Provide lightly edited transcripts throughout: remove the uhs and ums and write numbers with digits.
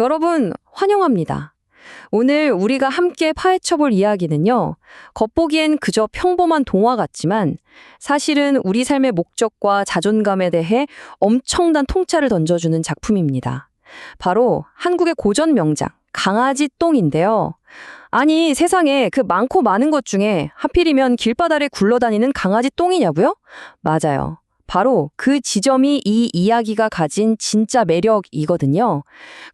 여러분, 환영합니다. 오늘 우리가 함께 파헤쳐볼 이야기는요, 겉보기엔 그저 평범한 동화 같지만 사실은 우리 삶의 목적과 자존감에 대해 엄청난 통찰을 던져주는 작품입니다. 바로 한국의 고전 명작, 강아지 똥인데요. 아니, 세상에 그 많고 많은 것 중에 하필이면 길바닥에 굴러다니는 강아지 똥이냐고요? 맞아요. 바로 그 지점이 이 이야기가 가진 진짜 매력이거든요.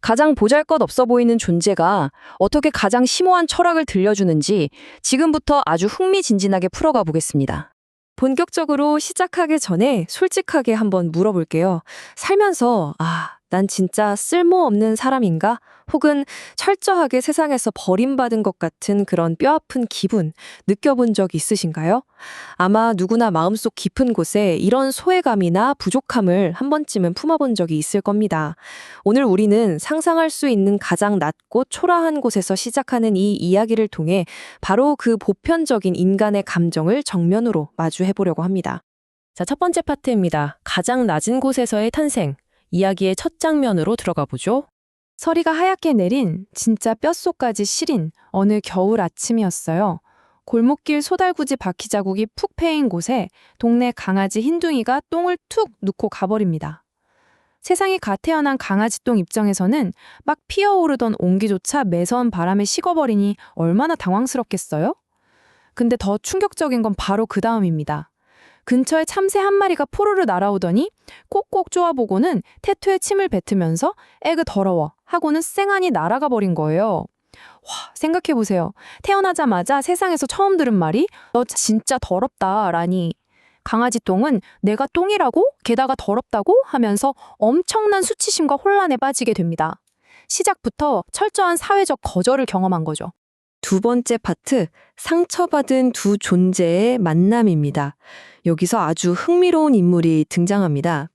가장 보잘것없어 보이는 존재가 어떻게 가장 심오한 철학을 들려주는지 지금부터 아주 흥미진진하게 풀어가 보겠습니다. 본격적으로 시작하기 전에 솔직하게 한번 물어볼게요. 살면서 난 진짜 쓸모없는 사람인가? 혹은 철저하게 세상에서 버림받은 것 같은 그런 뼈아픈 기분 느껴본 적 있으신가요? 아마 누구나 마음속 깊은 곳에 이런 소외감이나 부족함을 한 번쯤은 품어본 적이 있을 겁니다. 오늘 우리는 상상할 수 있는 가장 낮고 초라한 곳에서 시작하는 이 이야기를 통해 바로 그 보편적인 인간의 감정을 정면으로 마주해보려고 합니다. 자, 첫 번째 파트입니다. 가장 낮은 곳에서의 탄생. 이야기의 첫 장면으로 들어가 보죠. 서리가 하얗게 내린 진짜 뼛속까지 시린 어느 겨울 아침이었어요. 골목길 소달구지 바퀴 자국이 푹 패인 곳에 동네 강아지 흰둥이가 똥을 툭 놓고 가버립니다. 세상에 갓 태어난 강아지 똥 입장에서는 막 피어오르던 온기조차 매서운 바람에 식어버리니 얼마나 당황스럽겠어요? 근데 더 충격적인 건 바로 그 다음입니다. 근처에 참새 한 마리가 포로로 날아오더니 꼭꼭 쪼아보고는 태투에 침을 뱉으면서 에그 더러워 하고는 쌩하니 날아가 버린 거예요. 와, 생각해보세요. 태어나자마자 세상에서 처음 들은 말이 너 진짜 더럽다 라니. 강아지 똥은 내가 똥이라고? 게다가 더럽다고? 하면서 엄청난 수치심과 혼란에 빠지게 됩니다. 시작부터 철저한 사회적 거절을 경험한 거죠. 두 번째 파트, 상처받은 두 존재의 만남입니다. 여기서 아주 흥미로운 인물이 등장합니다.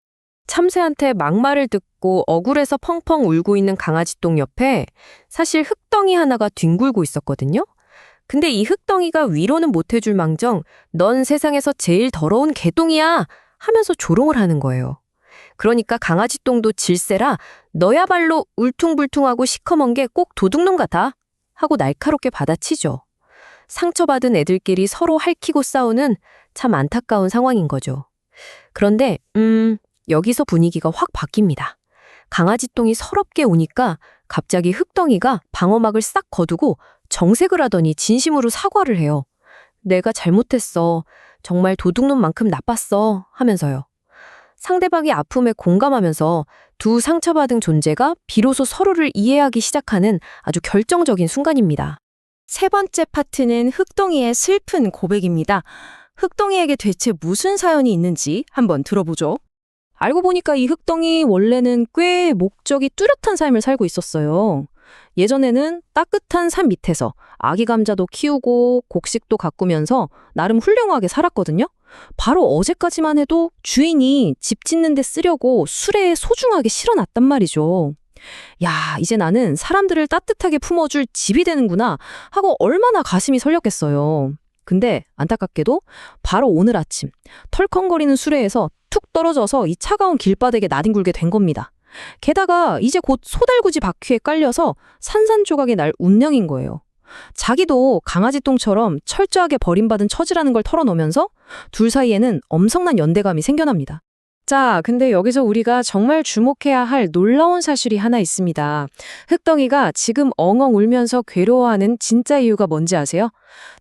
참새한테 막말을 듣고 억울해서 펑펑 울고 있는 강아지 똥 옆에 사실 흙덩이 하나가 뒹굴고 있었거든요. 근데 이 흙덩이가 위로는 못해줄 망정 넌 세상에서 제일 더러운 개똥이야 하면서 조롱을 하는 거예요. 그러니까 강아지 똥도 질세라 너야말로 울퉁불퉁하고 시커먼 게 꼭 도둑놈 같아 하고 날카롭게 받아치죠. 상처받은 애들끼리 서로 핥히고 싸우는 참 안타까운 상황인 거죠. 그런데 여기서 분위기가 확 바뀝니다. 강아지 똥이 서럽게 우니까 갑자기 흙덩이가 방어막을 싹 거두고 정색을 하더니 진심으로 사과를 해요. 내가 잘못했어. 정말 도둑놈만큼 나빴어. 하면서요. 상대방의 아픔에 공감하면서 두 상처받은 존재가 비로소 서로를 이해하기 시작하는 아주 결정적인 순간입니다. 세 번째 파트는 흙덩이의 슬픈 고백입니다. 흙덩이에게 대체 무슨 사연이 있는지 한번 들어보죠. 알고 보니까 이 흙덩이 원래는 꽤 목적이 뚜렷한 삶을 살고 있었어요. 예전에는 따뜻한 산 밑에서 아기 감자도 키우고 곡식도 가꾸면서 나름 훌륭하게 살았거든요. 바로 어제까지만 해도 주인이 집 짓는 데 쓰려고 수레에 소중하게 실어놨단 말이죠. 야, 이제 나는 사람들을 따뜻하게 품어줄 집이 되는구나 하고 얼마나 가슴이 설렸겠어요. 근데 안타깝게도 바로 오늘 아침 털컹거리는 수레에서 툭 떨어져서 이 차가운 길바닥에 나뒹굴게 된 겁니다. 게다가 이제 곧 소달구지 바퀴에 깔려서 산산조각이 날 운명인 거예요. 자기도 강아지 똥처럼 철저하게 버림받은 처지라는 걸 털어놓으면서 둘 사이에는 엄청난 연대감이 생겨납니다. 자, 근데 여기서 우리가 정말 주목해야 할 놀라운 사실이 하나 있습니다. 흙덩이가 지금 엉엉 울면서 괴로워하는 진짜 이유가 뭔지 아세요?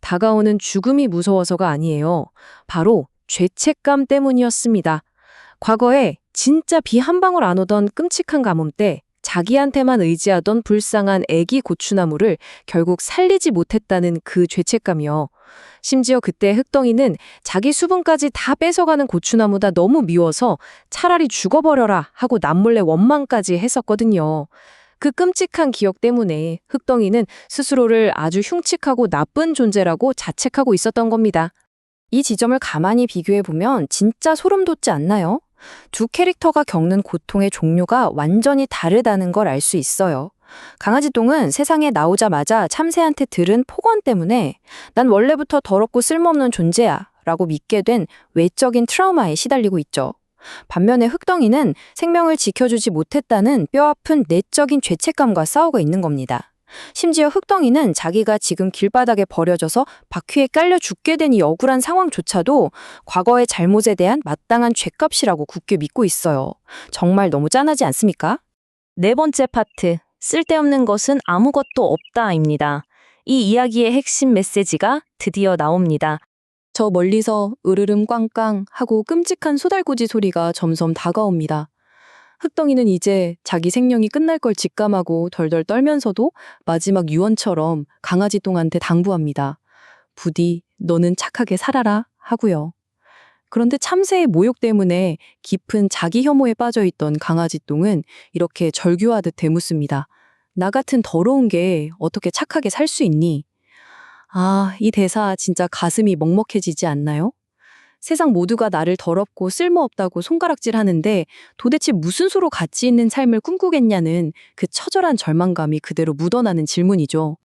다가오는 죽음이 무서워서가 아니에요. 바로 죄책감 때문이었습니다. 과거에 진짜 비 한 방울 안 오던 끔찍한 가뭄 때 자기한테만 의지하던 불쌍한 애기 고추나무를 결국 살리지 못했다는 그 죄책감이요. 심지어 그때 흙덩이는 자기 수분까지 다 뺏어가는 고추나무다 너무 미워서 차라리 죽어버려라 하고 남몰래 원망까지 했었거든요. 그 끔찍한 기억 때문에 흙덩이는 스스로를 아주 흉측하고 나쁜 존재라고 자책하고 있었던 겁니다. 이 지점을 가만히 비교해보면 진짜 소름 돋지 않나요? 두 캐릭터가 겪는 고통의 종류가 완전히 다르다는 걸 알 수 있어요. 강아지 똥은 세상에 나오자마자 참새한테 들은 폭언 때문에 난 원래부터 더럽고 쓸모없는 존재야 라고 믿게 된 외적인 트라우마에 시달리고 있죠. 반면에 흑덩이는 생명을 지켜주지 못했다는 뼈아픈 내적인 죄책감과 싸우고 있는 겁니다. 심지어 흑덩이는 자기가 지금 길바닥에 버려져서 바퀴에 깔려 죽게 된 이 억울한 상황조차도 과거의 잘못에 대한 마땅한 죗값이라고 굳게 믿고 있어요. 정말 너무 짠하지 않습니까? 네 번째 파트, 쓸데없는 것은 아무것도 없다입니다. 이 이야기의 핵심 메시지가 드디어 나옵니다. 저 멀리서 으르름 꽝꽝 하고 끔찍한 소달구지 소리가 점점 다가옵니다. 흑덩이는 이제 자기 생명이 끝날 걸 직감하고 덜덜 떨면서도 마지막 유언처럼 강아지 똥한테 당부합니다. 부디 너는 착하게 살아라 하고요. 그런데 참새의 모욕 때문에 깊은 자기 혐오에 빠져있던 강아지 똥은 이렇게 절규하듯 되묻습니다. 나 같은 더러운 게 어떻게 착하게 살 수 있니? 아, 이 대사 진짜 가슴이 먹먹해지지 않나요? 세상 모두가 나를 더럽고 쓸모없다고 손가락질 하는데 도대체 무슨 수로 가치 있는 삶을 꿈꾸겠냐는 그 처절한 절망감이 그대로 묻어나는 질문이죠.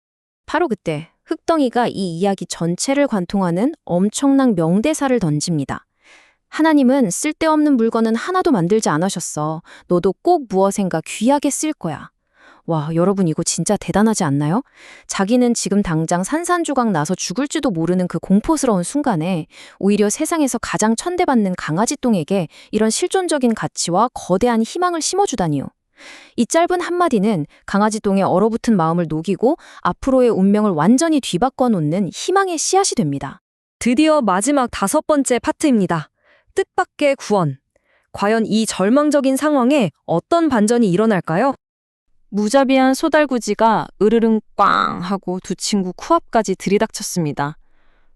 바로 그때 흑덩이가 이 이야기 전체를 관통하는 엄청난 명대사를 던집니다. 하나님은 쓸데없는 물건은 하나도 만들지 않으셨어. 너도 꼭 무엇인가 귀하게 쓸 거야. 와, 여러분 이거 진짜 대단하지 않나요? 자기는 지금 당장 산산조각 나서 죽을지도 모르는 그 공포스러운 순간에 오히려 세상에서 가장 천대받는 강아지똥에게 이런 실존적인 가치와 거대한 희망을 심어주다니요. 이 짧은 한마디는 강아지똥의 얼어붙은 마음을 녹이고 앞으로의 운명을 완전히 뒤바꿔 놓는 희망의 씨앗이 됩니다. 드디어 마지막 5번째 파트입니다. 뜻밖의 구원. 과연 이 절망적인 상황에 어떤 반전이 일어날까요? 무자비한 소달구지가 으르릉 꽝 하고 두 친구 코앞까지 들이닥쳤습니다.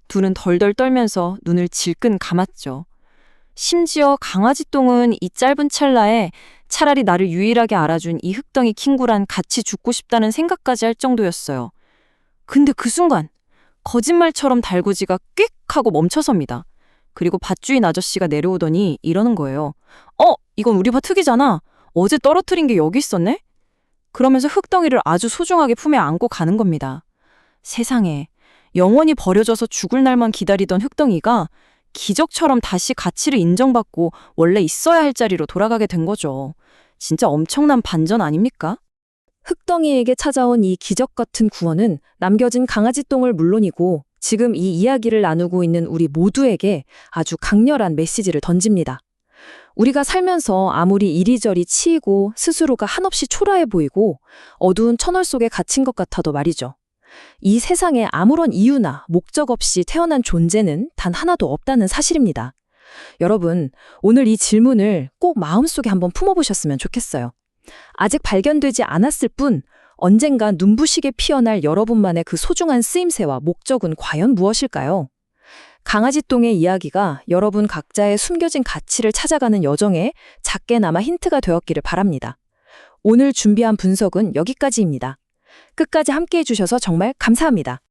둘은 덜덜 떨면서 눈을 질끈 감았죠. 심지어 강아지 똥은 이 짧은 찰나에 차라리 나를 유일하게 알아준 이 흑덩이 킹구란 같이 죽고 싶다는 생각까지 할 정도였어요. 근데 그 순간 거짓말처럼 달구지가 꽥 하고 멈춰섭니다. 그리고 밭주인 아저씨가 내려오더니 이러는 거예요. 이건 우리 밭 흙이잖아. 어제 떨어뜨린 게 여기 있었네? 그러면서 흙덩이를 아주 소중하게 품에 안고 가는 겁니다. 세상에, 영원히 버려져서 죽을 날만 기다리던 흙덩이가 기적처럼 다시 가치를 인정받고 원래 있어야 할 자리로 돌아가게 된 거죠. 진짜 엄청난 반전 아닙니까? 흑덩이에게 찾아온 이 기적 같은 구원은 남겨진 강아지 똥을 물론이고 지금 이 이야기를 나누고 있는 우리 모두에게 아주 강렬한 메시지를 던집니다. 우리가 살면서 아무리 이리저리 치이고 스스로가 한없이 초라해 보이고 어두운 터널 속에 갇힌 것 같아도 말이죠. 이 세상에 아무런 이유나 목적 없이 태어난 존재는 단 하나도 없다는 사실입니다. 여러분, 오늘 이 질문을 꼭 마음속에 한번 품어보셨으면 좋겠어요. 아직 발견되지 않았을 뿐 언젠가 눈부시게 피어날 여러분만의 그 소중한 쓰임새와 목적은 과연 무엇일까요? 강아지똥의 이야기가 여러분 각자의 숨겨진 가치를 찾아가는 여정에 작게나마 힌트가 되었기를 바랍니다. 오늘 준비한 분석은 여기까지입니다. 끝까지 함께해 주셔서 정말 감사합니다.